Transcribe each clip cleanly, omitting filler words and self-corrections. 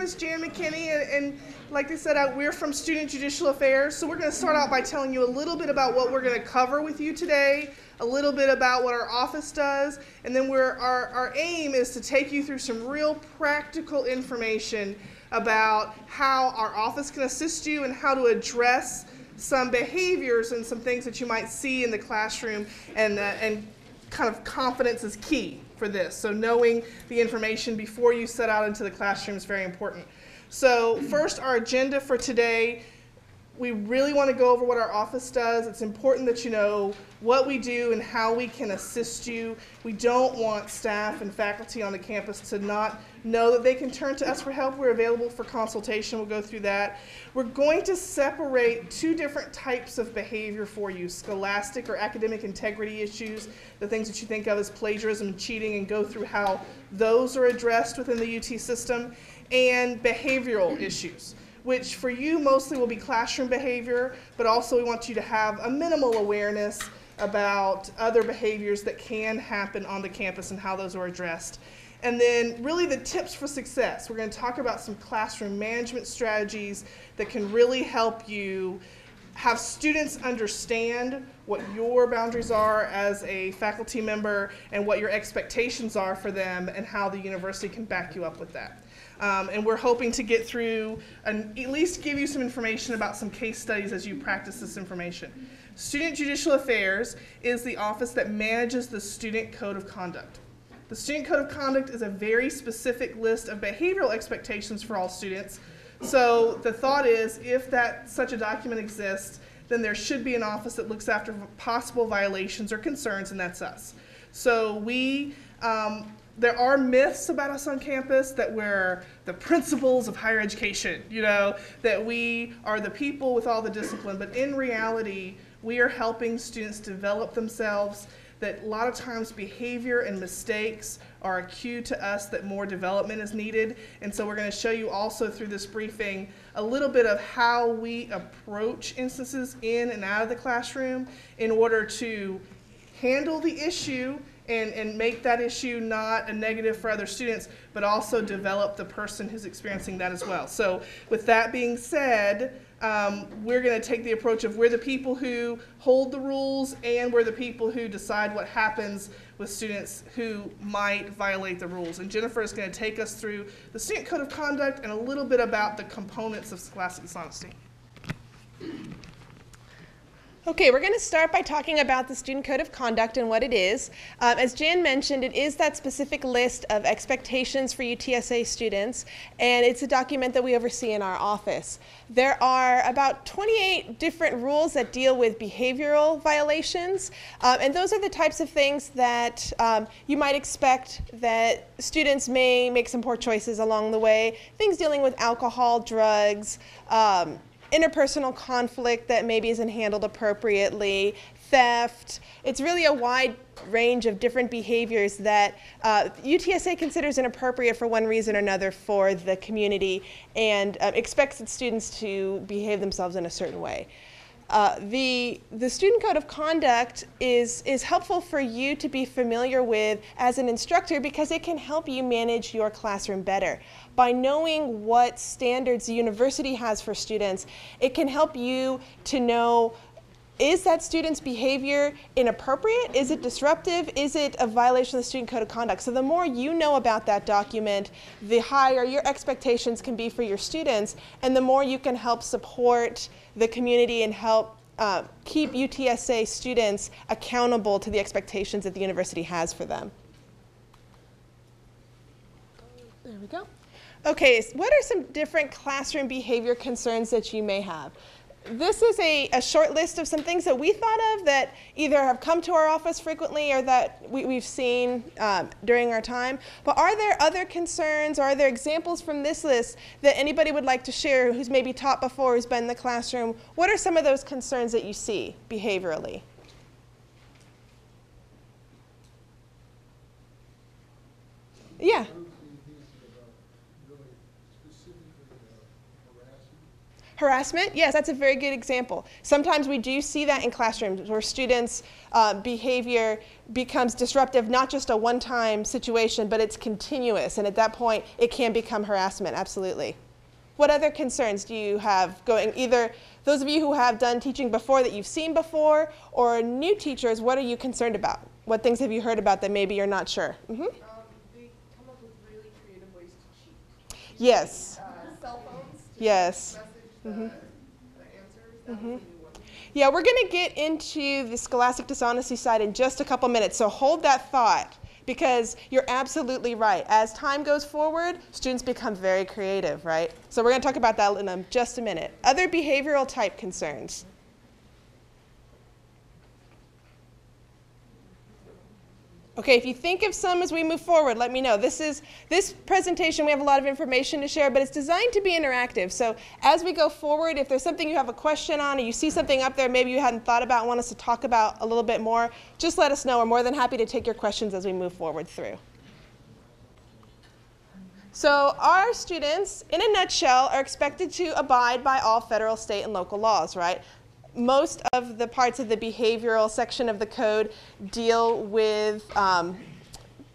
is Jan McKinney, and like I said, we're from Student Judicial Affairs. So we're going to start out by telling you a little bit about what we're going to cover with you today, a little bit about what our office does, and then our aim is to take you through some real practical information about how our office can assist you and how to address some behaviors and some things that you might see in the classroom, and kind of confidence is key for this. So knowing the information before you set out into the classroom is very important. So first, our agenda for today, we really want to go over what our office does. It's important that you know what we do and how we can assist you. We don't want staff and faculty on the campus to not know that they can turn to us for help. We're available for consultation. We'll go through that. We're going to separate two different types of behavior for you: scholastic or academic integrity issues, the things that you think of as plagiarism and cheating, and go through how those are addressed within the UT system, and behavioral issues, which for you mostly will be classroom behavior, but also we want you to have a minimal awareness about other behaviors that can happen on the campus and how those are addressed. And then really the tips for success. We're going to talk about some classroom management strategies that can really help you have students understand what your boundaries are as a faculty member and what your expectations are for them, and how the university can back you up with that. And we're hoping to get through and at least give you some information about some case studies as you practice this information. Student Judicial Affairs is the office that manages the Student Code of Conduct. The Student Code of Conduct is a very specific list of behavioral expectations for all students. So the thought is, if such a document exists, then there should be an office that looks after possible violations or concerns, and that's us. So there are myths about us on campus that we're the principals of higher education, that we are the people with all the discipline, but in reality, we are helping students develop themselves, that a lot of times behavior and mistakes are a cue to us that more development is needed. And so we're going to show you also through this briefing a little bit of how we approach instances in and out of the classroom in order to handle the issue and make that issue not a negative for other students, but also develop the person who's experiencing that as well. So with that being said, we're going to take the approach of we're the people who hold the rules, and we're the people who decide what happens with students who might violate the rules. And Jennifer is going to take us through the Student Code of Conduct and a little bit about the components of Scholastic Dishonesty. Okay, we're going to start by talking about the Student Code of Conduct and what it is. As Jan mentioned, it is that specific list of expectations for UTSA students, and it's a document that we oversee in our office. There are about 28 different rules that deal with behavioral violations, and those are the types of things that you might expect that students may make some poor choices along the way, things dealing with alcohol, drugs, interpersonal conflict that maybe isn't handled appropriately, theft. It's really a wide range of different behaviors that UTSA considers inappropriate for one reason or another for the community, and expects its students to behave themselves in a certain way. The Student Code of Conduct is helpful for you to be familiar with as an instructor, because it can help you manage your classroom better. By knowing what standards the university has for students, it can help you to know, is that student's behavior inappropriate? Is it disruptive? Is it a violation of the Student Code of Conduct? So the more you know about that document, the higher your expectations can be for your students, and the more you can help support the community and help keep UTSA students accountable to the expectations that the university has for them. There we go. Okay, so what are some different classroom behavior concerns that you may have? This is a short list of some things that we thought of that either have come to our office frequently or that we've seen during our time. But are there other concerns, or are there examples from this list that anybody would like to share who's maybe taught before, who's been in the classroom? What are some of those concerns that you see behaviorally? Yeah. Harassment, yes, that's a very good example. Sometimes we do see that in classrooms where students' behavior becomes disruptive, not just a one-time situation, but it's continuous, and at that point, it can become harassment, absolutely. What other concerns do you have going, either those of you who have done teaching before that you've seen before, or new teachers, what are you concerned about? What things have you heard about that maybe you're not sure? They come up with really creative ways to cheat. Yes. Cell phones. Yes. Message the answers. That was a new one. Yeah, we're going to get into the Scholastic Dishonesty side in just a couple minutes, so hold that thought, because you're absolutely right. As time goes forward, students become very creative, right? So we're going to talk about that in just a minute. Other behavioral type concerns. Okay, if you think of some as we move forward, let me know. This presentation, we have a lot of information to share, but it's designed to be interactive. So as we go forward, if there's something you have a question on, or you see something up there maybe you hadn't thought about, want us to talk about a little bit more, just let us know. We're more than happy to take your questions as we move forward through. So our students, in a nutshell, are expected to abide by all federal, state, and local laws, right? Most of the parts of the behavioral section of the code deal with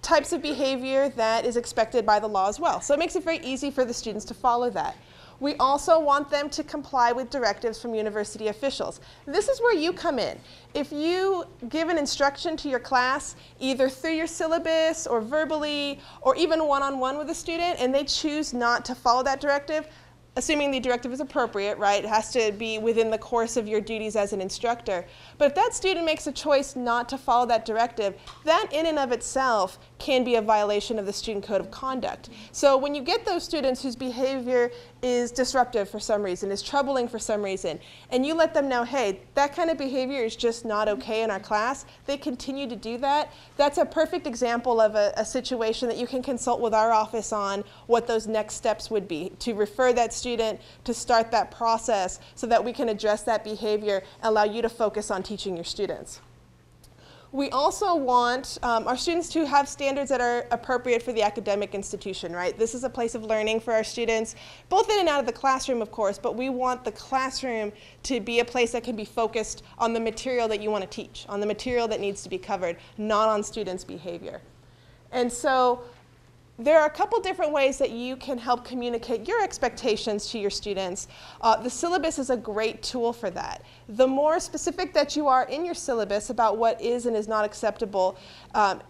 types of behavior that is expected by the law as well. So it makes it very easy for the students to follow that. We also want them to comply with directives from university officials. This is where you come in. If you give an instruction to your class, either through your syllabus or verbally, or even one-on-one with a student, and they choose not to follow that directive, assuming the directive is appropriate, right? It has to be within the course of your duties as an instructor. But if that student makes a choice not to follow that directive, that in and of itself can be a violation of the Student Code of Conduct. So when you get those students whose behavior is disruptive for some reason, is troubling for some reason, and you let them know, hey, that kind of behavior is just not okay in our class, they continue to do that, that's a perfect example of a situation that you can consult with our office on what those next steps would be, to refer that student to start that process so that we can address that behavior and allow you to focus on teaching your students. We also want our students to have standards that are appropriate for the academic institution, right? This is a place of learning for our students, both in and out of the classroom, of course, but we want the classroom to be a place that can be focused on the material that you want to teach, on the material that needs to be covered, not on students' behavior. And so there are a couple different ways that you can help communicate your expectations to your students. The syllabus is a great tool for that. The more specific that you are in your syllabus about what is and is not acceptable,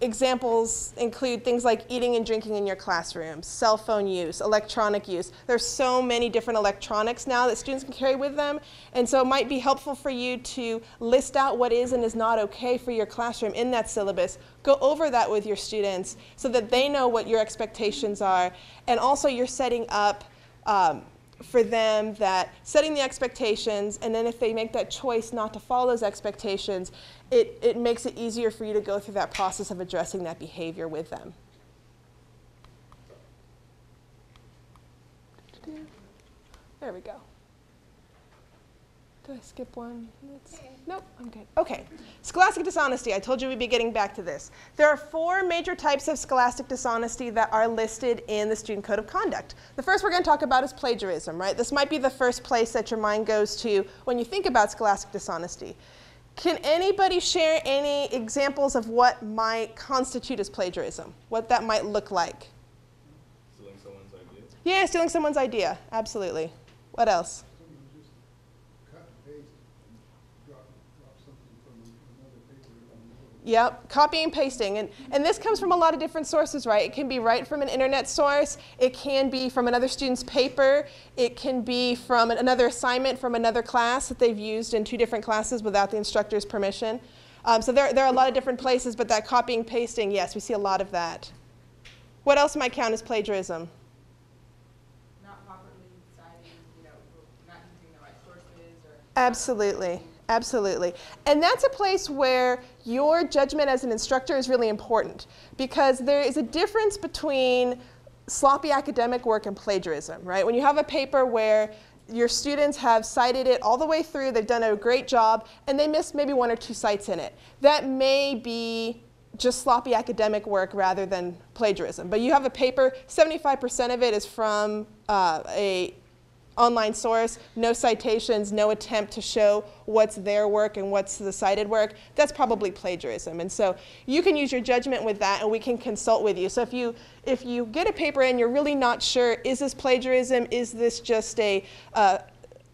examples include things like eating and drinking in your classrooms, cell phone use, electronic use. There's so many different electronics now that students can carry with them, and so it might be helpful for you to list out what is and is not okay for your classroom in that syllabus. Go over that with your students so that they know what your expectations are, and also you're setting up for them that setting the expectations, and then if they make that choice not to follow those expectations, it makes it easier for you to go through that process of addressing that behavior with them. There we go. Did I skip one? Nope, I'm good. Okay, scholastic dishonesty. I told you we'd be getting back to this. There are 4 major types of scholastic dishonesty that are listed in the Student Code of Conduct. The first we're going to talk about is plagiarism, right? This might be the first place that your mind goes to when you think about scholastic dishonesty. Can anybody share any examples of what might constitute as plagiarism? What that might look like? Stealing someone's idea? Yeah, stealing someone's idea. Absolutely. What else? Yep, copying and pasting. And this comes from a lot of different sources, right? It can be right from an internet source. It can be from another student's paper. It can be from another assignment from another class that they've used in 2 different classes without the instructor's permission. So there are a lot of different places, but that copying and pasting, yes, we see a lot of that. What else might count as plagiarism? Not properly deciding, not using the right sources. Absolutely. Absolutely. And that's a place where your judgment as an instructor is really important, because there is a difference between sloppy academic work and plagiarism, right? When you have a paper where your students have cited it all the way through, they've done a great job, and they missed maybe 1 or 2 cites in it. That may be just sloppy academic work rather than plagiarism. But you have a paper, 75% of it is from online source, no citations, no attempt to show what's their work and what's the cited work, that's probably plagiarism. And so you can use your judgment with that, and we can consult with you. So if you get a paper and you're really not sure, is this plagiarism, is this just a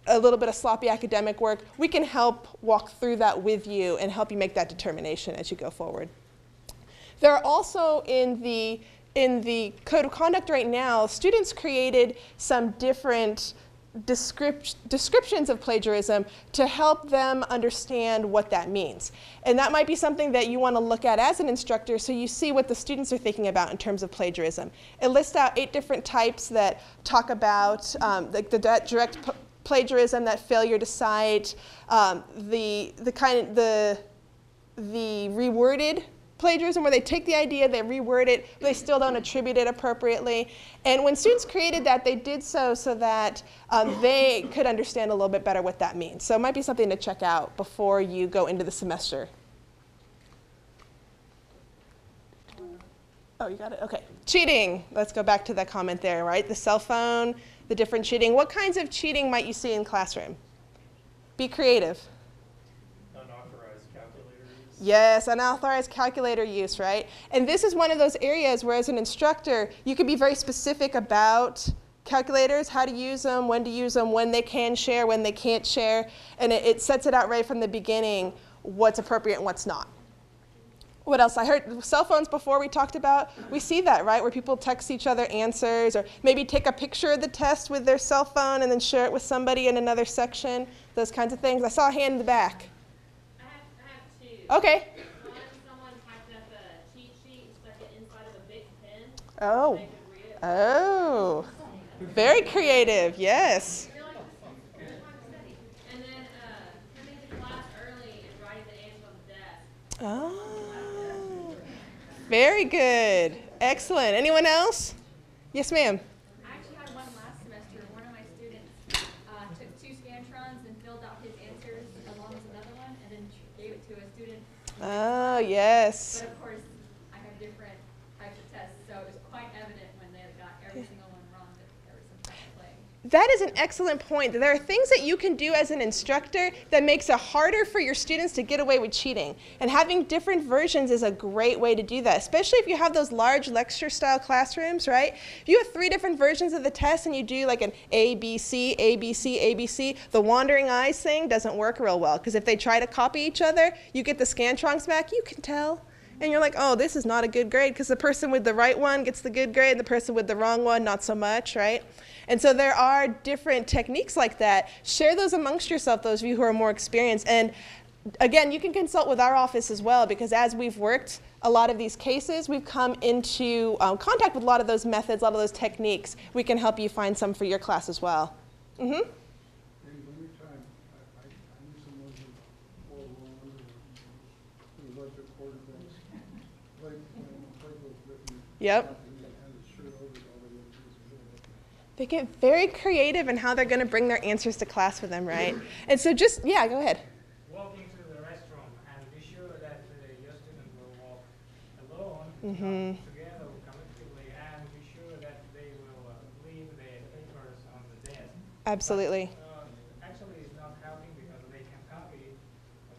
little bit of sloppy academic work, we can help walk through that with you and help you make that determination as you go forward. There are also in the Code of Conduct right now, students created some different descriptions of plagiarism to help them understand what that means. And that might be something that you want to look at as an instructor so you see what the students are thinking about in terms of plagiarism. It lists out 8 different types that talk about the direct plagiarism, that failure to cite, the reworded plagiarism, where they take the idea, they reword it, they still don't attribute it appropriately. And when students created that, they did so that they could understand a little bit better what that means. So it might be something to check out before you go into the semester. Oh, you got it? Okay. Cheating. Let's go back to that comment there, right? The cell phone, the different cheating. What kinds of cheating might you see in classroom? Be creative. Yes, unauthorized calculator use, right? And this is one of those areas where as an instructor, you can be very specific about calculators, how to use them, when they can share, when they can't share. And it sets it out right from the beginning what's appropriate and what's not. What else? I heard cell phones before we talked about. We see that, right, where people text each other answers or maybe take a picture of the test with their cell phone and then share it with somebody in another section, those kinds of things. I saw a hand in the back. Okay. Someone typed up a cheat sheet and stuck it inside of a big pen. Oh. So they could read it. Oh. Very creative, yes. And then coming to class early and writing the answer on the desk. Oh. Very good. Excellent. Anyone else? Yes, ma'am. I actually had one last semester. One of my students took 2 Scantrons and filled out his answers along with another one and then gave it to a student. Oh, yes. But of course, I have different types of tests, so it was quite evident when they got every single one wrong that there was some type of play. That is an excellent point. There are things that you can do as an instructor that makes it harder for your students to get away with cheating. And having different versions is a great way to do that, especially if you have those large lecture-style classrooms, right? If you have 3 different versions of the test and you do like an A, B, C, A, B, C, A, B, C, the wandering eyes thing doesn't work real well, because if they try to copy each other, you get the Scantrons back, you can tell. And you're like, oh, this is not a good grade, because the person with the right one gets the good grade and the person with the wrong one, not so much, right? And so there are different techniques like that. Share those amongst yourself, those of you who are more experienced. And again, you can consult with our office as well, because as we've worked a lot of these cases, we've come into contact with a lot of those methods, a lot of those techniques. We can help you find some for your class as well. Mm-hmm. Yep. They get very creative in how they're going to bring their answers to class with them, right? And so just, yeah, go ahead. Walk into the restroom and be sure that your student will walk alone, together, collectively, and be sure that they will leave their papers on the desk. Absolutely. But, actually, it's not helping because they can copy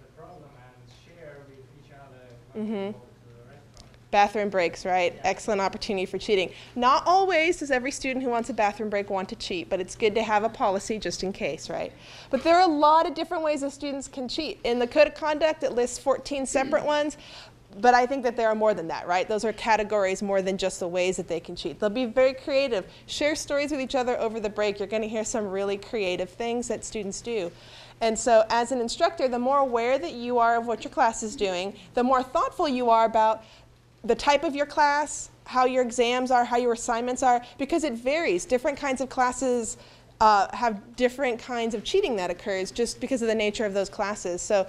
the problem and share with each other when they go to the restroom. Bathroom breaks, right? Yeah. Excellent opportunity for cheating. Not always does every student who wants a bathroom break want to cheat, but it's good to have a policy just in case, right? But there are a lot of different ways that students can cheat. In the Code of Conduct, it lists 14 separate ones, but I think that there are more than that, right? Those are categories more than just the ways that they can cheat. They'll be very creative. Share stories with each other over the break. You're going to hear some really creative things that students do. And so as an instructor, the more aware that you are of what your class is doing, the more thoughtful you are about the type of your class, how your exams are, how your assignments are, because it varies. Different kinds of classes have different kinds of cheating that occurs just because of the nature of those classes. So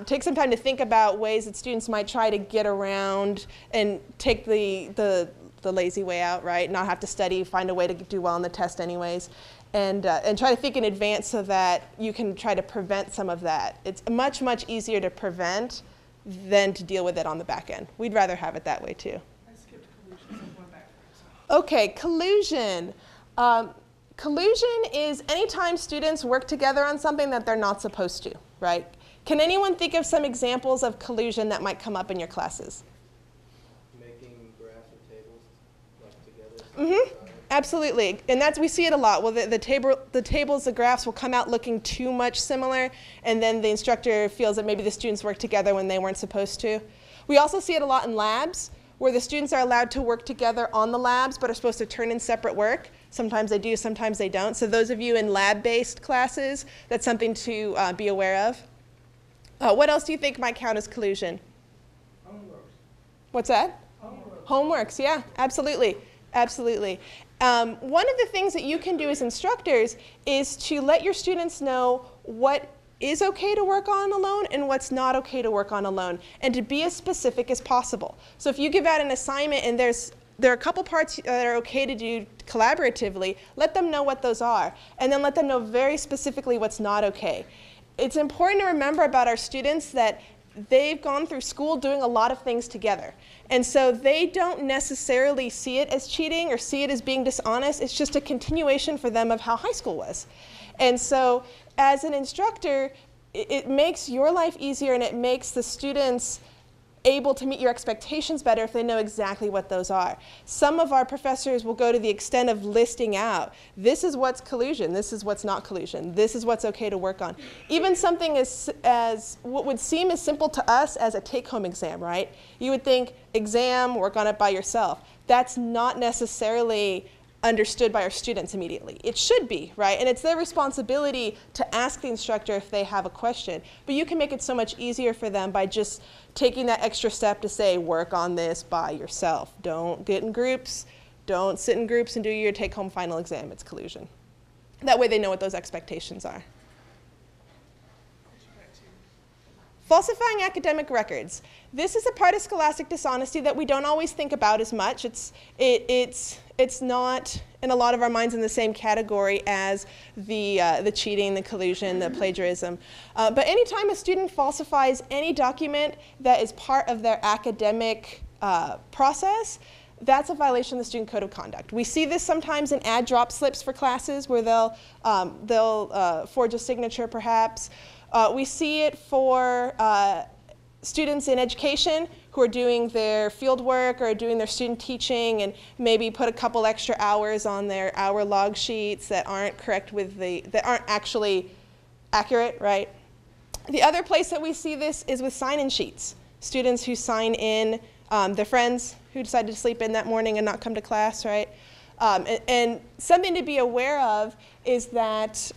take some time to think about ways that students might try to get around and take the lazy way out, right? Not have to study, find a way to do well on the test anyways. And try to think in advance so that you can try to prevent some of that. It's much, much easier to prevent than to deal with it on the back end. We'd rather have it that way too. I skipped collusion, so I'm going back. Okay, collusion. Collusion is anytime students work together on something that they're not supposed to, right? Can anyone think of some examples of collusion that might come up in your classes? Making graphs or tables like together. Absolutely, and we see it a lot. Well, the tables, the graphs will come out looking too much similar, and then the instructor feels that maybe the students worked together when they weren't supposed to. We also see it a lot in labs, where the students are allowed to work together on the labs, but are supposed to turn in separate work. Sometimes they do, sometimes they don't. So those of you in lab-based classes, that's something to be aware of. What else do you think might count as collusion? Homeworks. What's that? Homeworks. Homeworks, yeah, absolutely, absolutely. One of the things that you can do as instructors is to let your students know what is okay to work on alone and what's not okay to work on alone, and to be as specific as possible. So if you give out an assignment and there are a couple parts that are okay to do collaboratively, let them know what those are, and then let them know very specifically what's not okay. It's important to remember about our students that they've gone through school doing a lot of things together. And so they don't necessarily see it as cheating or see it as being dishonest. It's just a continuation for them of how high school was. And so as an instructor, it makes your life easier, and it makes the students able to meet your expectations better if they know exactly what those are. Some of our professors will go to the extent of listing out, this is what's collusion, this is what's not collusion, this is what's okay to work on. Even something as what would seem as simple to us as a take-home exam, right? You would think, exam, work on it by yourself. That's not necessarily understood by our students immediately. It should be, right? And it's their responsibility to ask the instructor if they have a question. But you can make it so much easier for them by just taking that extra step to say, work on this by yourself. Don't get in groups. Don't sit in groups and do your take-home final exam. It's collusion. That way they know what those expectations are. Falsifying academic records. This is a part of scholastic dishonesty that we don't always think about as much. It's not in a lot of our minds in the same category as the cheating, the collusion, the plagiarism. But anytime a student falsifies any document that is part of their academic process, that's a violation of the Student Code of Conduct. We see this sometimes in add drop slips for classes where they'll forge a signature perhaps. We see it for students in education who are doing their field work or doing their student teaching and maybe put a couple extra hours on their hour log sheets that aren't correct that aren't actually accurate, right? The other place that we see this is with sign-in sheets. Students who sign in their friends who decided to sleep in that morning and not come to class, right? And something to be aware of is that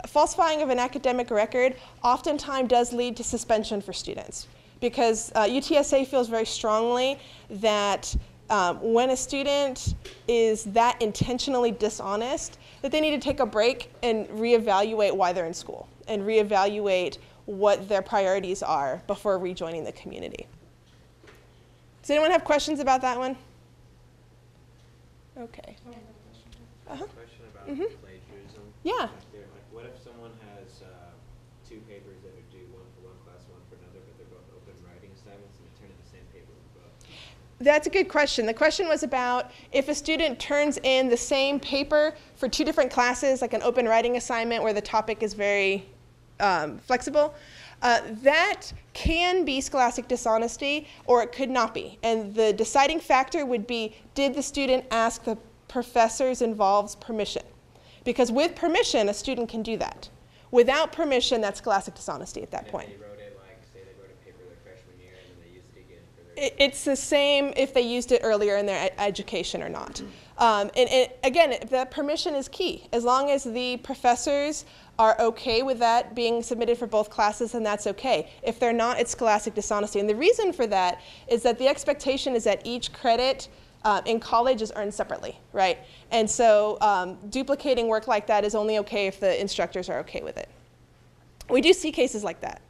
falsifying of an academic record oftentimes does lead to suspension for students, because UTSA feels very strongly that when a student is that intentionally dishonest, that they need to take a break and reevaluate why they're in school and reevaluate what their priorities are before rejoining the community. Does anyone have questions about that one? Okay. Question about plagiarism. Yeah. What if someone has two papers that are due, one for one class, one for another, but they're both open writing assignments, and they turn in the same paper with both? That's a good question. The question was about if a student turns in the same paper for two different classes, like an open writing assignment where the topic is very flexible. That can be scholastic dishonesty, or it could not be. And the deciding factor would be, did the student ask the professors involved's permission? Because with permission, a student can do that. Without permission, that's scholastic dishonesty at that point. They wrote it, like, say they wrote a paper their freshman year, and then they used it again for their... It's the same if they used it earlier in their education or not. And again, the permission is key. As long as the professors are okay with that being submitted for both classes, then that's okay. If they're not, it's scholastic dishonesty. And the reason for that is that the expectation is that each credit in college is earned separately, right? And so duplicating work like that is only okay if the instructors are okay with it. We do see cases like that.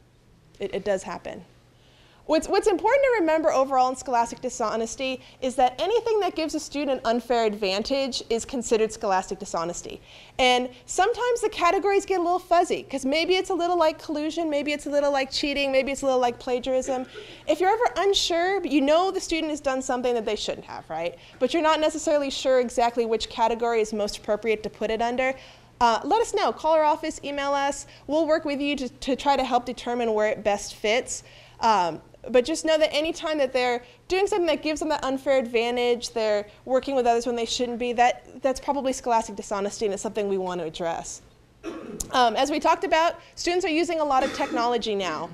It does happen. What's important to remember overall in scholastic dishonesty is that anything that gives a student an unfair advantage is considered scholastic dishonesty. And sometimes the categories get a little fuzzy, because maybe it's a little like collusion, maybe it's a little like cheating, maybe it's a little like plagiarism. If you're ever unsure, but you know the student has done something that they shouldn't have, right? But you're not necessarily sure exactly which category is most appropriate to put it under, let us know. Call our office, email us. We'll work with you to try to help determine where it best fits. But just know that any time that they're doing something that gives them that unfair advantage, they're working with others when they shouldn't be, that's probably scholastic dishonesty, and it's something we want to address. As we talked about, students are using a lot of technology now.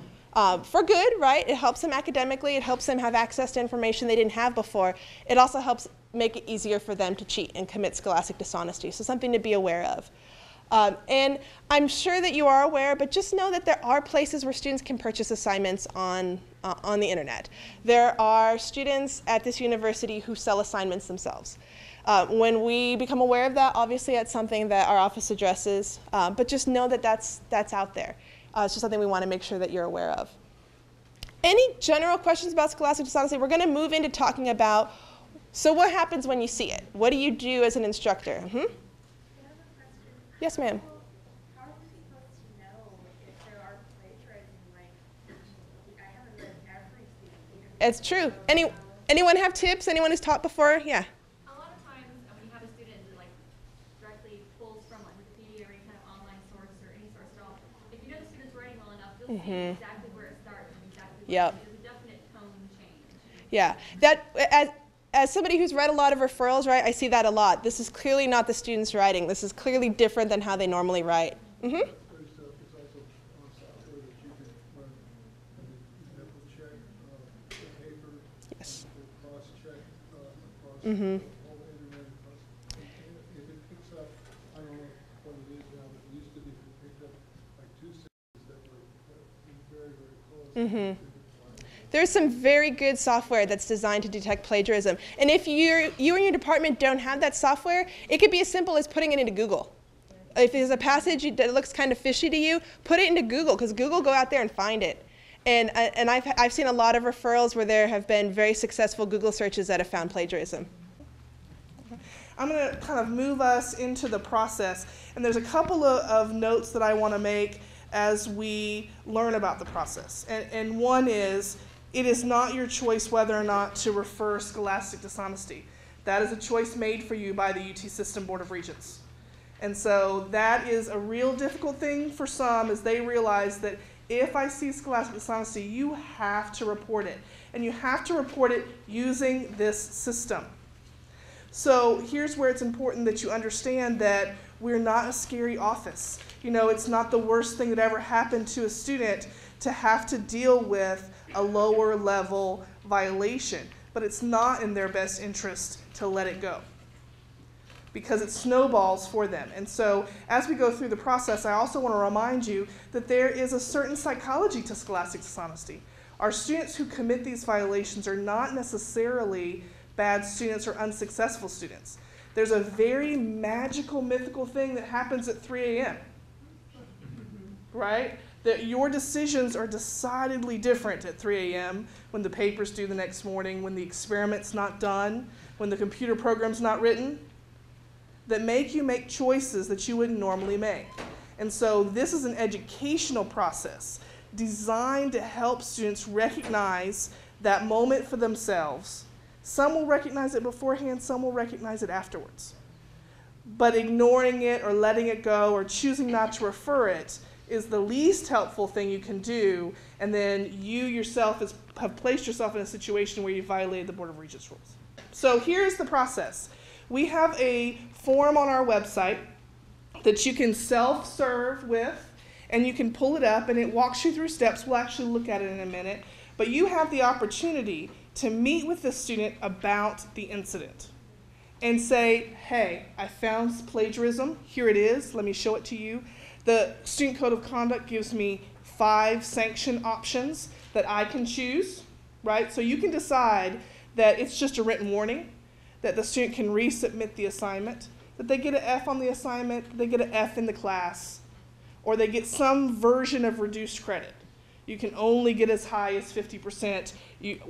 For good, right? It helps them academically. It helps them have access to information they didn't have before. It also helps make it easier for them to cheat and commit scholastic dishonesty, so something to be aware of. And I'm sure that you are aware, but just know that there are places where students can purchase assignments on the internet. There are students at this university who sell assignments themselves. When we become aware of that, obviously that's something that our office addresses, but just know that that's out there. It's just something we want to make sure that you're aware of. Any general questions about scholastic dishonesty? We're going to move into talking about, so what happens when you see it? What do you do as an instructor? Yes, ma'am. How are we supposed to know if there are plagiarism? Like, I haven't read everything. It's true. Anyone have tips? Anyone who's taught before? Yeah. A lot of times when you have a student that like directly pulls from like Wikipedia or any kind of online source or any source at all, if you know the student's writing well enough, you'll see exactly where it starts and exactly where there's a definite tone change. Yeah. As somebody who's read a lot of referrals, right, I see that a lot. This is clearly not the student's writing. This is clearly different than how they normally write. There's also software that you can run and double check the paper, Yes. cross check across the whole internet. If it picks up, I don't know what it is now, but it used to be if it picked up like two sentences that were very, very close. There's some very good software that's designed to detect plagiarism. And if you and your department don't have that software, it could be as simple as putting it into Google. If there's a passage that looks kind of fishy to you, put it into Google, because Google go out there and find it. And I've seen a lot of referrals where there have been very successful Google searches that have found plagiarism. I'm going to kind of move us into the process. And there's a couple of notes that I want to make as we learn about the process. And one is, it is not your choice whether or not to refer scholastic dishonesty. That is a choice made for you by the UT System Board of Regents. And so that is a real difficult thing for some, as they realize that if I see scholastic dishonesty, you have to report it. And you have to report it using this system. So here's where it's important that you understand that we're not a scary office. You know, it's not the worst thing that ever happened to a student to have to deal with a lower level violation, but it's not in their best interest to let it go, because it snowballs for them. And so as we go through the process, I also want to remind you that there is a certain psychology to scholastic dishonesty. Our students who commit these violations are not necessarily bad students or unsuccessful students. There's a very magical, mythical thing that happens at 3 a.m., right? That your decisions are decidedly different at 3 a.m. when the paper's due the next morning, when the experiment's not done, when the computer program's not written, that make you make choices that you wouldn't normally make. And so this is an educational process designed to help students recognize that moment for themselves. Some will recognize it beforehand, some will recognize it afterwards. But ignoring it or letting it go or choosing not to refer it is the least helpful thing you can do, and then you yourself have placed yourself in a situation where you violated the Board of Regents rules. So here's the process. We have a form on our website that you can self-serve with, and you can pull it up, and it walks you through steps. We'll actually look at it in a minute. But you have the opportunity to meet with the student about the incident and say, hey, I found plagiarism. Here it is. Let me show it to you. The Student Code of Conduct gives me 5 sanction options that I can choose, right? So you can decide that it's just a written warning, that the student can resubmit the assignment, that they get an F on the assignment, they get an F in the class, or they get some version of reduced credit. You can only get as high as 50%.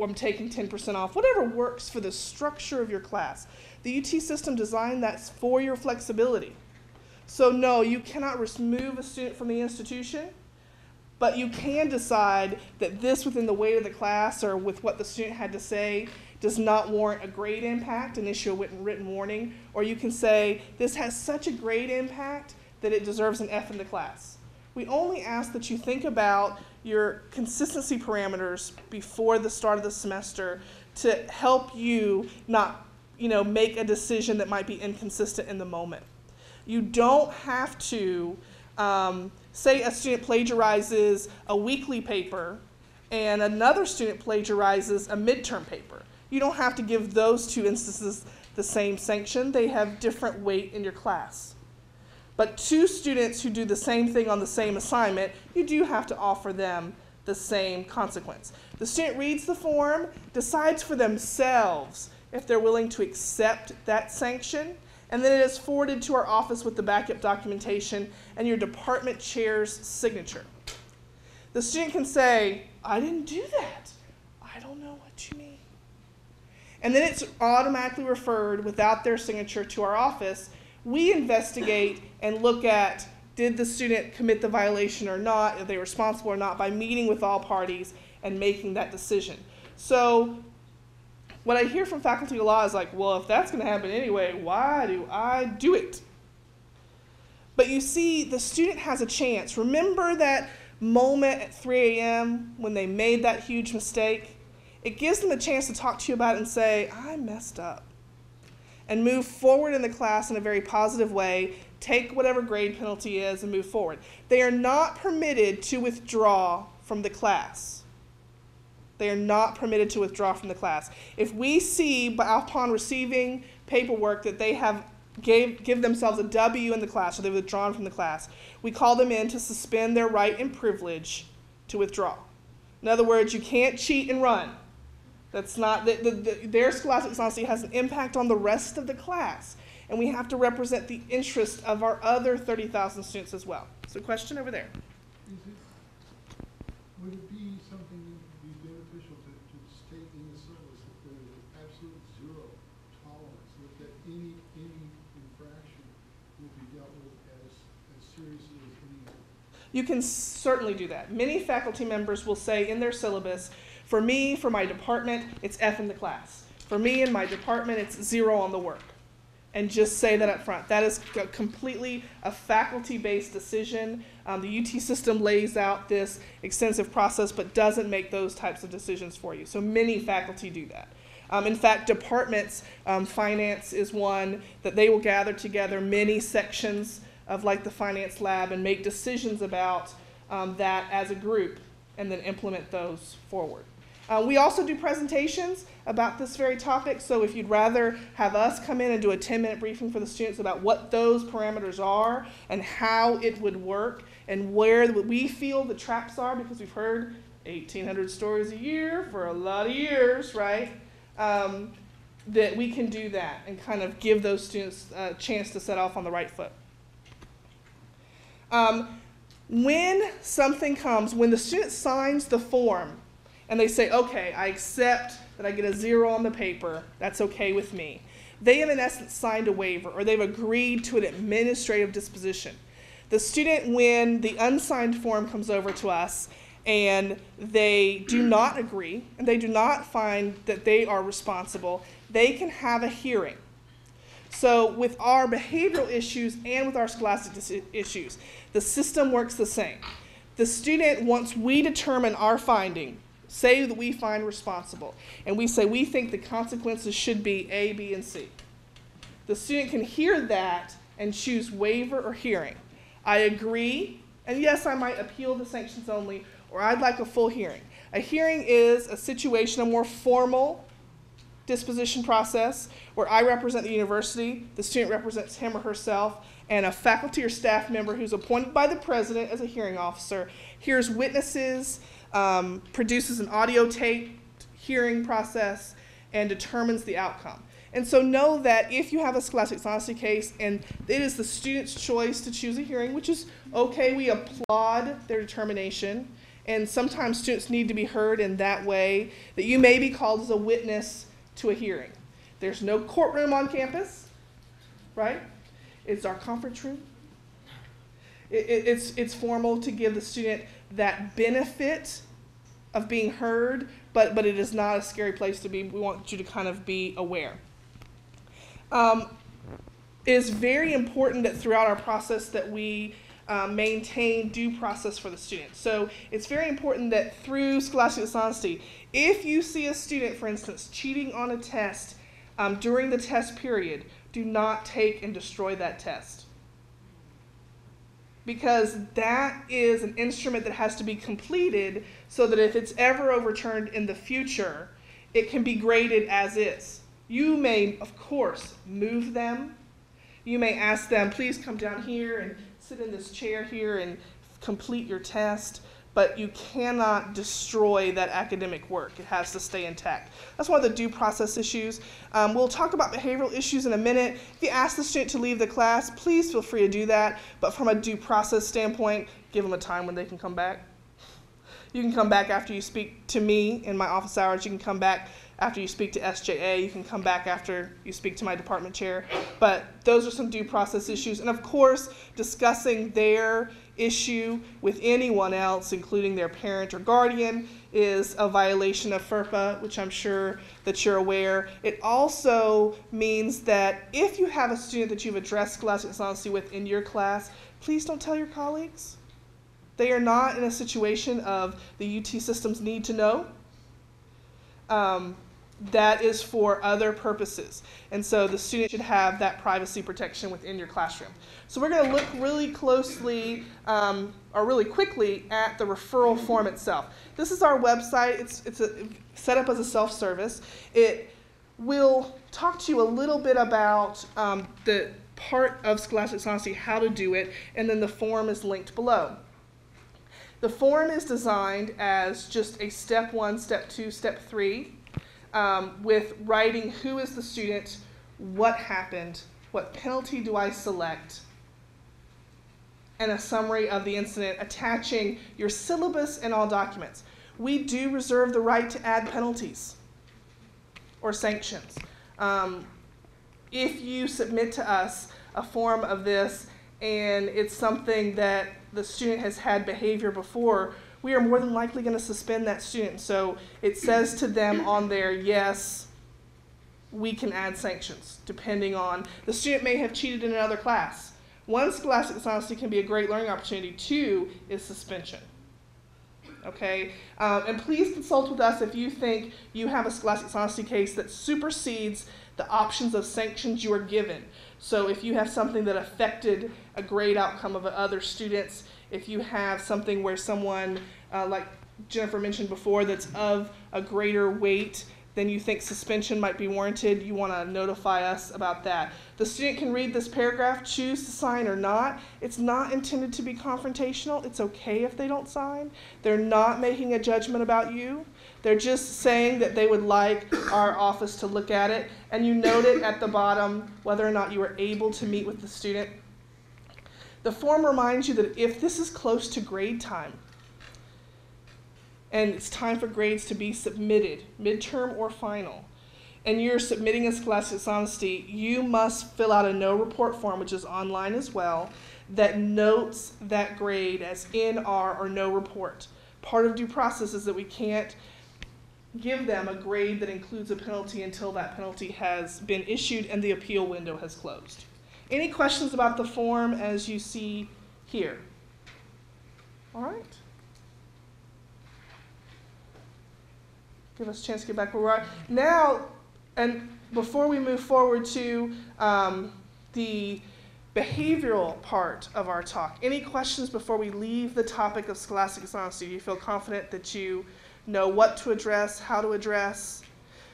I'm taking 10% off. Whatever works for the structure of your class. The UT system designed that for your flexibility. So no, you cannot remove a student from the institution, but you can decide that this within the weight of the class or with what the student had to say does not warrant a grade impact and issue a written warning, or you can say this has such a grade impact that it deserves an F in the class. We only ask that you think about your consistency parameters before the start of the semester to help you not, make a decision that might be inconsistent in the moment. You don't have to, say a student plagiarizes a weekly paper and another student plagiarizes a midterm paper. You don't have to give those two instances the same sanction. They have different weight in your class. But two students who do the same thing on the same assignment, you do have to offer them the same consequence. The student reads the form, decides for themselves if they're willing to accept that sanction, and then it is forwarded to our office with the backup documentation and your department chair's signature. The student can say, I didn't do that. I don't know what you mean. And then it's automatically referred without their signature to our office. We investigate and look at, did the student commit the violation or not, are they responsible or not, by meeting with all parties and making that decision. So what I hear from faculty a lot is like, well, if that's going to happen anyway, why do I do it? But you see, the student has a chance. Remember that moment at 3 a.m. when they made that huge mistake? It gives them a chance to talk to you about it and say, I messed up. And move forward in the class in a very positive way, take whatever grade penalty is and move forward. They are not permitted to withdraw from the class. They are not permitted to withdraw from the class. If we see upon receiving paperwork that they have give themselves a W in the class or they've withdrawn from the class, we call them in to suspend their right and privilege to withdraw. In other words, you can't cheat and run. That's not, their Scholastic Dishonesty has an impact on the rest of the class, and we have to represent the interest of our other 30,000 students as well. So question over there. Would it be something that would be beneficial to state in the syllabus that there is absolute zero tolerance, that any infraction will be dealt with as seriously as any other? You can certainly do that. Many faculty members will say in their syllabus, for me, for my department, it's F in the class. For me and my department, it's 0 on the work. And just say that up front. That is completely a faculty-based decision. The UT system lays out this extensive process but doesn't make those types of decisions for you. So many faculty do that. In fact, departments, finance is one that they will gather together many sections of like the finance lab and make decisions about that as a group and then implement those forward. We also do presentations about this very topic, so if you'd rather have us come in and do a 10-minute briefing for the students about what those parameters are and how it would work and where we feel the traps are, because we've heard 1,800 stories a year for a lot of years, right? That we can do that and kind of give those students a chance to set off on the right foot. When something comes, when the student signs the form and they say, okay, I accept that I get a 0 on the paper, that's okay with me, they have in essence signed a waiver or they've agreed to an administrative disposition. The student, when the unsigned form comes over to us and they do not agree and they do not find that they are responsible, they can have a hearing. So with our behavioral issues and with our scholastic issues, the system works the same. The student, once we determine our finding, say that we find responsible, and we say we think the consequences should be A, B, and C. The student can hear that and choose waiver or hearing. I agree, and yes, I might appeal the sanctions only, or I'd like a full hearing. A hearing is a situation, a more formal disposition process where I represent the university, the student represents him or herself, and a faculty or staff member who's appointed by the president as a hearing officer hears witnesses, produces an audio taped hearing process, and determines the outcome. And so know that if you have a Scholastic Dishonesty case and it is the student's choice to choose a hearing, which is okay, we applaud their determination, And sometimes students need to be heard in that way, that you may be called as a witness to a hearing. There's no courtroom on campus, right? It's our conference room. It's formal to give the student that benefit of being heard, but it is not a scary place to be. We want you to kind of be aware. It is very important that throughout our process that we maintain due process for the student. So it's very important that through Scholastic Dishonesty, if you see a student, for instance, cheating on a test during the test period, do not take and destroy that test. Because that is an instrument that has to be completed so that if it's ever overturned in the future, it can be graded as is. You may, of course, move them. You may ask them, please come down here and sit in this chair here and complete your test, but you cannot destroy that academic work. It has to stay intact. That's one of the due process issues. We'll talk about behavioral issues in a minute. If you ask the student to leave the class, please feel free to do that, but from a due process standpoint, give them a time when they can come back. You can come back after you speak to me in my office hours. You can come back after you speak to SJA. You can come back after you speak to my department chair. But those are some due process issues. And of course, discussing their issue with anyone else, including their parent or guardian, is a violation of FERPA, which I'm sure that you're aware. It also means that if you have a student that you've addressed Scholastic Dishonesty with in your class, please don't tell your colleagues. They are not in a situation of the UT systems need to know. That is for other purposes. And so the student should have that privacy protection within your classroom. So we're going to look really closely, or really quickly, at the referral form itself. This is our website. It's set up as a self-service. It will talk to you a little bit about the part of Scholastic Dishonesty, how to do it, and then the form is linked below. The form is designed as just a step 1, step 2, step 3, with writing who is the student, what happened, what penalty do I select, and a summary of the incident, attaching your syllabus and all documents. We do reserve the right to add penalties or sanctions. If you submit to us a form of this and it's something that the student has had behavior before, we are more than likely going to suspend that student. So it says to them on there, yes, we can add sanctions, depending on, the student may have cheated in another class. 1, Scholastic Dishonesty can be a great learning opportunity. 2 is suspension. Okay? And please consult with us if you think you have a Scholastic Dishonesty case that supersedes the options of sanctions you are given. So if you have something that affected a grade outcome of other students, if you have something where someone, like Jennifer mentioned before, that's of a greater weight than you think suspension might be warranted, you want to notify us about that. The student can read this paragraph, choose to sign or not. It's not intended to be confrontational. It's okay if they don't sign. They're not making a judgment about you. They're just saying that they would like our office to look at it, and you note it at the bottom whether or not you were able to meet with the student. The form reminds you that if this is close to grade time, and it's time for grades to be submitted, midterm or final, and you're submitting a Scholastic Dishonesty, you must fill out a no report form, which is online as well, that notes that grade as NR or no report. Part of due process is that we can't give them a grade that includes a penalty until that penalty has been issued and the appeal window has closed. Any questions about the form as you see here? All right. Give us a chance to get back where we are. Now, and before we move forward to the behavioral part of our talk, any questions before we leave the topic of Scholastic Dishonesty? Do you feel confident that you know what to address, how to address?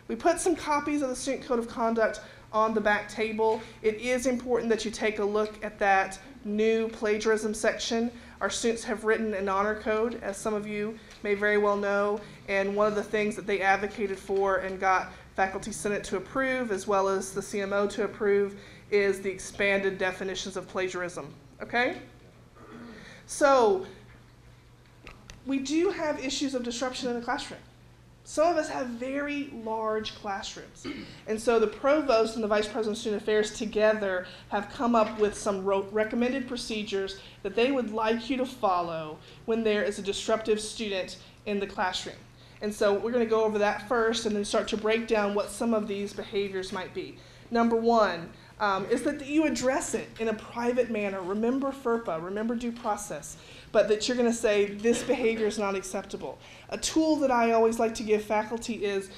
We put some copies of the Student Code of Conduct on the back table. It is important that you take a look at that new plagiarism section. Our students have written an honor code, as some of you may very well know, and one of the things that they advocated for and got Faculty Senate to approve, as well as the CMO to approve, is the expanded definitions of plagiarism. Okay? So, we do have issues of disruption in the classroom. Some of us have very large classrooms. And so the provost and the vice president of student affairs together have come up with some recommended procedures that they would like you to follow when there is a disruptive student in the classroom. And so we're going to go over that first and then start to break down what some of these behaviors might be. Number one is that you address it in a private manner. Remember FERPA, remember due process, but that you're going to say this behavior is not acceptable. A tool that I always like to give faculty is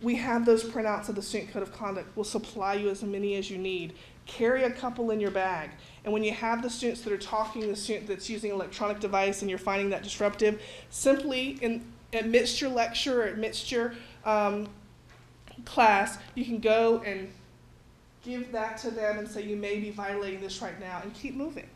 we have those printouts of the Student Code of Conduct. We'll supply you as many as you need. Carry a couple in your bag. And when you have the students that are talking, the student that's using an electronic device and you're finding that disruptive, simply amidst your lecture or amidst your class, you can go and give that to them and say you may be violating this right now and keep moving.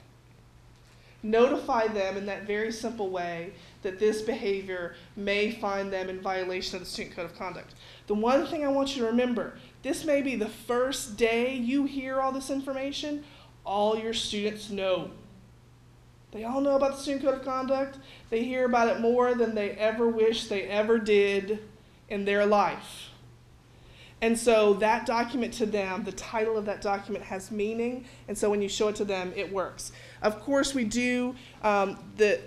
Notify them in that very simple way that this behavior may find them in violation of the Student Code of Conduct. The one thing I want you to remember, this may be the first day you hear all this information. All your students know. They all know about the Student Code of Conduct. They hear about it more than they ever wish they ever did in their life. And so that document to them, the title of that document has meaning, and so when you show it to them, it works. Of course, we do, the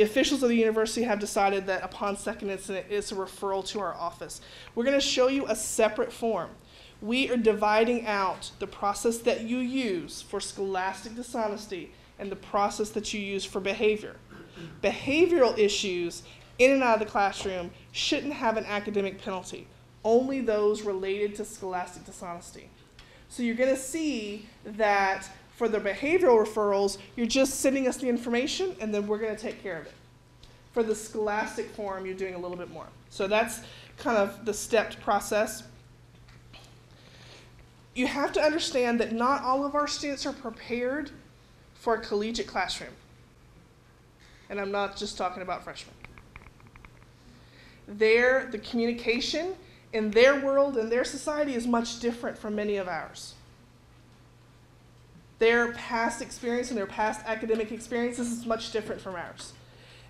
officials of the university have decided that upon second incident, it's a referral to our office. We're going to show you a separate form. We are dividing out the process that you use for scholastic dishonesty and the process that you use for behavior. Behavioral issues in and out of the classroom shouldn't have an academic penalty. Only those related to scholastic dishonesty. So you're going to see that for the behavioral referrals, you're just sending us the information and then we're going to take care of it. For the scholastic form, you're doing a little bit more. So that's kind of the stepped process. You have to understand that not all of our students are prepared for a collegiate classroom. And I'm not just talking about freshmen. The communication in their world and their society is much different from many of ours. Their past experience and their past academic experiences is much different from ours.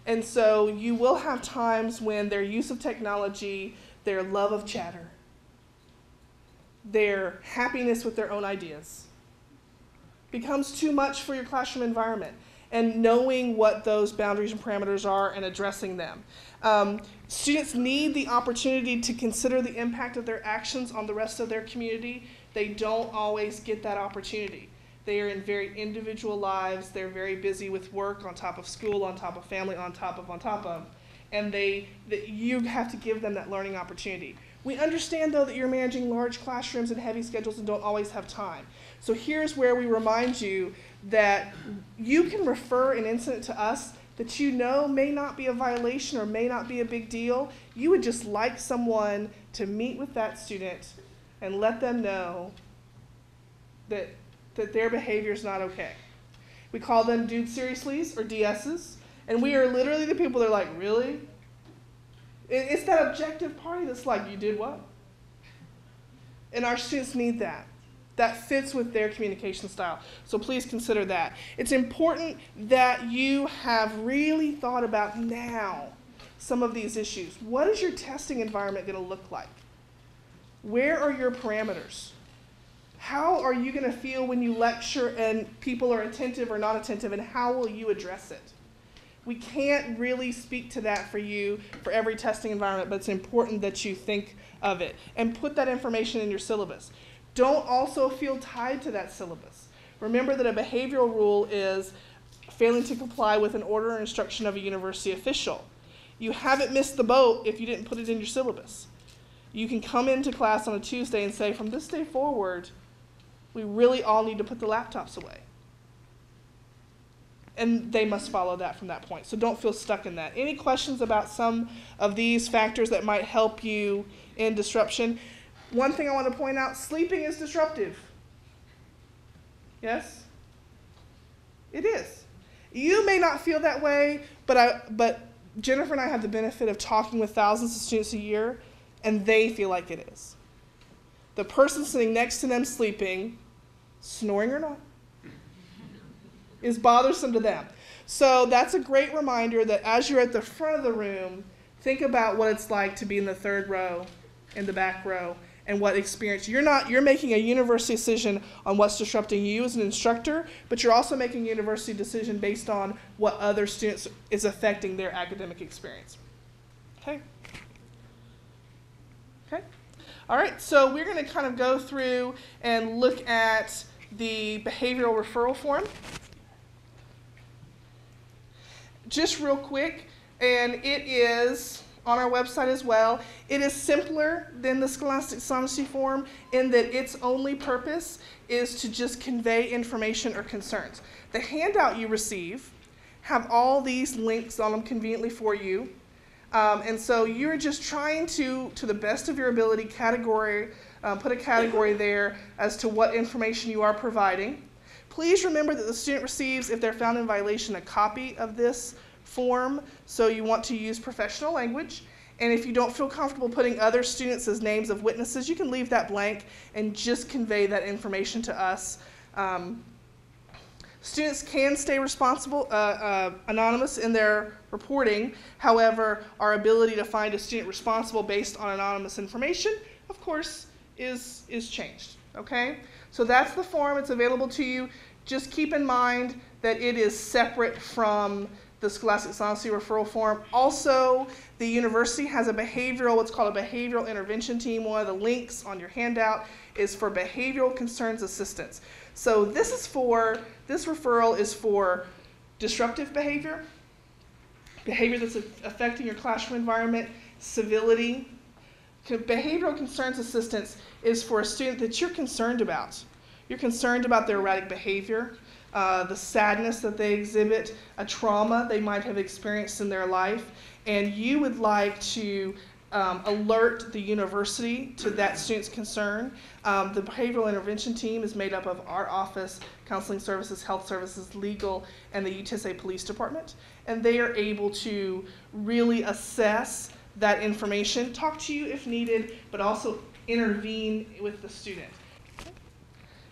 And so you will have times when their use of technology, their love of chatter, their happiness with their own ideas becomes too much for your classroom environment, and knowing what those boundaries and parameters are and addressing them. Students need the opportunity to consider the impact of their actions on the rest of their community. They don't always get that opportunity. They are in very individual lives. They're very busy with work on top of school, on top of family, on top of. And you have to give them that learning opportunity. We understand, though, that you're managing large classrooms and heavy schedules and don't always have time. So here's where we remind you that you can refer an incident to us that you know may not be a violation or may not be a big deal. You would just like someone to meet with that student and let them know that their behavior is not okay. We call them dude seriouslys or DSs, and we are literally the people that are like, really? It's that objective party that's like, you did what? And our students need that. That fits with their communication style. So please consider that. It's important that you have really thought about now some of these issues. What is your testing environment going to look like? Where are your parameters? How are you going to feel when you lecture and people are attentive or not attentive, and how will you address it? We can't really speak to that for you for every testing environment, but it's important that you think of it and put that information in your syllabus. Don't also feel tied to that syllabus. Remember that a behavioral rule is failing to comply with an order or instruction of a university official. You haven't missed the boat if you didn't put it in your syllabus. You can come into class on a Tuesday and say, from this day forward, we really all need to put the laptops away. And they must follow that from that point. So don't feel stuck in that. Any questions about some of these factors that might help you in disruption? One thing I want to point out, sleeping is disruptive. Yes? It is. You may not feel that way, but Jennifer and I have the benefit of talking with thousands of students a year, and they feel like it is. The person sitting next to them sleeping, snoring or not, is bothersome to them. So that's a great reminder that as you're at the front of the room, think about what it's like to be in the third row, in the back row, and what experience. You're making a university decision on what's disrupting you as an instructor, but you're also making a university decision based on what other students is affecting their academic experience. Okay? Okay? All right, so we're going to kind of go through and look at the behavioral referral form. Just real quick, and it is on our website as well. It is simpler than the Scholastic Dishonesty form in that its only purpose is to just convey information or concerns. The handout you receive have all these links on them conveniently for you. And so you're just trying to the best of your ability, put a category there as to what information you are providing. Please remember that the student receives, if they're found in violation, a copy of this form, so you want to use professional language. And if you don't feel comfortable putting other students as names of witnesses, you can leave that blank and just convey that information to us. Students can stay responsible, anonymous in their reporting. However, our ability to find a student responsible based on anonymous information, of course, is changed. Okay? So that's the form. It's available to you. Just keep in mind that it is separate from the Scholastic Dishonesty referral form. Also, the university has what's called a behavioral intervention team. One of the links on your handout is for behavioral concerns assistance. So this referral is for disruptive behavior that's affecting your classroom environment, civility. Behavioral concerns assistance is for a student that you're concerned about. You're concerned about their erratic behavior, the sadness that they exhibit, a trauma they might have experienced in their life, and you would like to alert the university to that student's concern. The behavioral intervention team is made up of our office, counseling services, health services, legal, and the UTSA Police Department, and they are able to really assess that information, talk to you if needed, but also intervene with the student. Okay.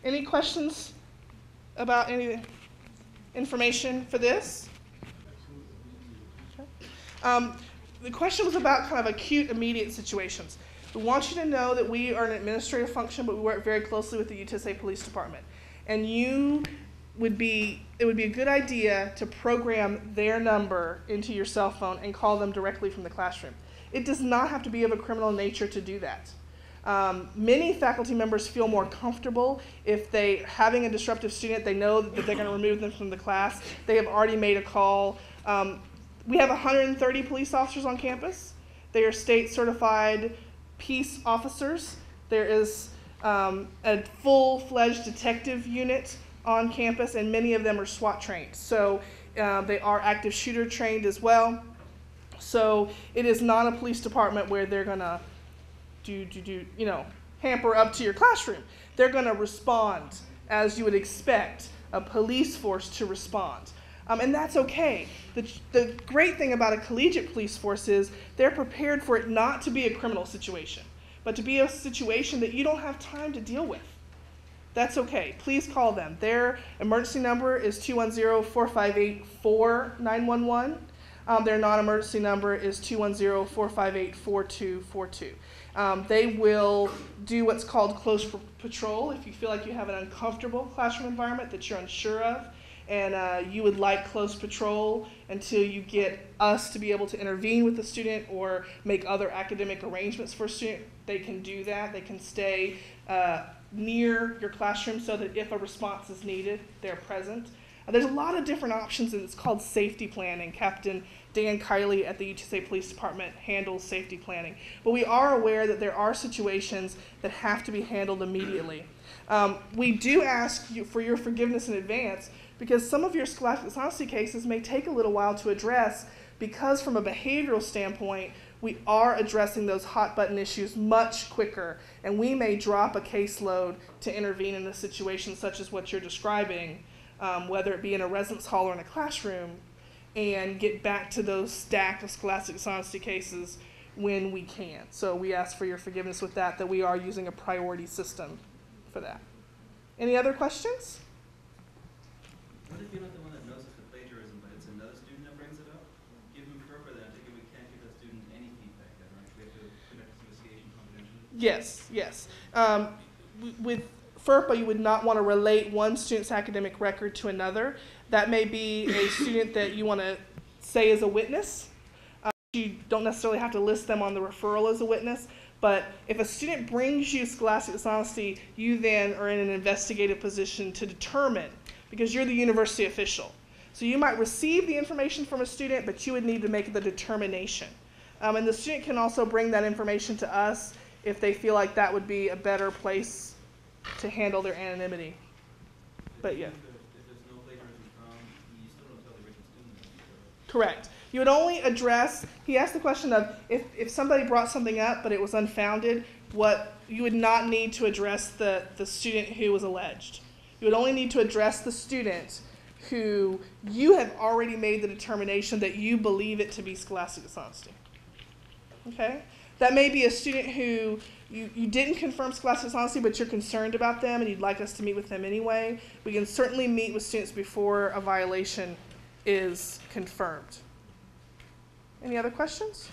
Any questions about any information for this? Okay. The question was about kind of acute, immediate situations. We want you to know that we are an administrative function, but we work very closely with the UTSA Police Department. And it would be a good idea to program their number into your cell phone and call them directly from the classroom. It does not have to be of a criminal nature to do that. Many faculty members feel more comfortable if having a disruptive student, they know that they're going to remove them from the class. They have already made a call. We have 130 police officers on campus. They are state certified peace officers. There is a full-fledged detective unit on campus, and many of them are SWAT trained. So they are active shooter trained as well. So it is not a police department where they're going to hamper up to your classroom. They're going to respond as you would expect a police force to respond. And that's okay. The great thing about a collegiate police force is they're prepared for it not to be a criminal situation, but to be a situation that you don't have time to deal with. That's okay. Please call them. Their emergency number is 210-458-4911. Their non-emergency number is 210-458-4242. They will do what's called close patrol if you feel like you have an uncomfortable classroom environment that you're unsure of, and you would like close patrol until you get us to be able to intervene with the student or make other academic arrangements for a student. They can do that. They can stay near your classroom so that if a response is needed, they're present. There's a lot of different options, and it's called safety planning. Captain Dan Kiley at the UTSA Police Department handles safety planning. But we are aware that there are situations that have to be handled immediately. We do ask you for your forgiveness in advance because some of your Scholastic Dishonesty cases may take a little while to address because from a behavioral standpoint, we are addressing those hot button issues much quicker, and we may drop a caseload to intervene in a situation such as what you're describing, whether it be in a residence hall or in a classroom, and get back to those stack of Scholastic Dishonesty cases when we can. So we ask for your forgiveness with that we are using a priority system for that. Any other questions? What if you're not the one that knows it's the plagiarism, but it's in Yes, yes. With FERPA, you would not want to relate one student's academic record to another. That may be a student that you want to say is a witness. You don't necessarily have to list them on the referral as a witness, but if a student brings you Scholastic Dishonesty, you then are in an investigative position to determine, because you're the university official. So you might receive the information from a student, but you would need to make the determination. And the student can also bring that information to us if they feel like that would be a better place to handle their anonymity. But yeah. If there's no plagiarism found, you still don't tell the written student. Correct. You would only address, he asked the question of if somebody brought something up but it was unfounded, you would not need to address the student who was alleged. You would only need to address the student who you have already made the determination that you believe it to be Scholastic Dishonesty. Okay? That may be a student who you didn't confirm Scholastic Dishonesty, but you're concerned about them and you'd like us to meet with them anyway. We can certainly meet with students before a violation is confirmed. Any other questions?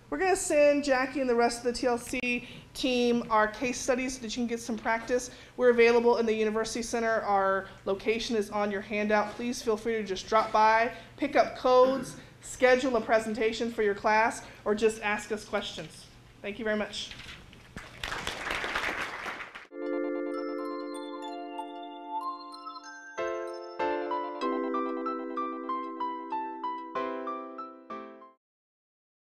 We're going to send Jackie and the rest of the TLC team our case studies so that you can get some practice. We're available in the University Center. Our location is on your handout. Please feel free to just drop by, pick up codes, schedule a presentation for your class, or just ask us questions. Thank you very much.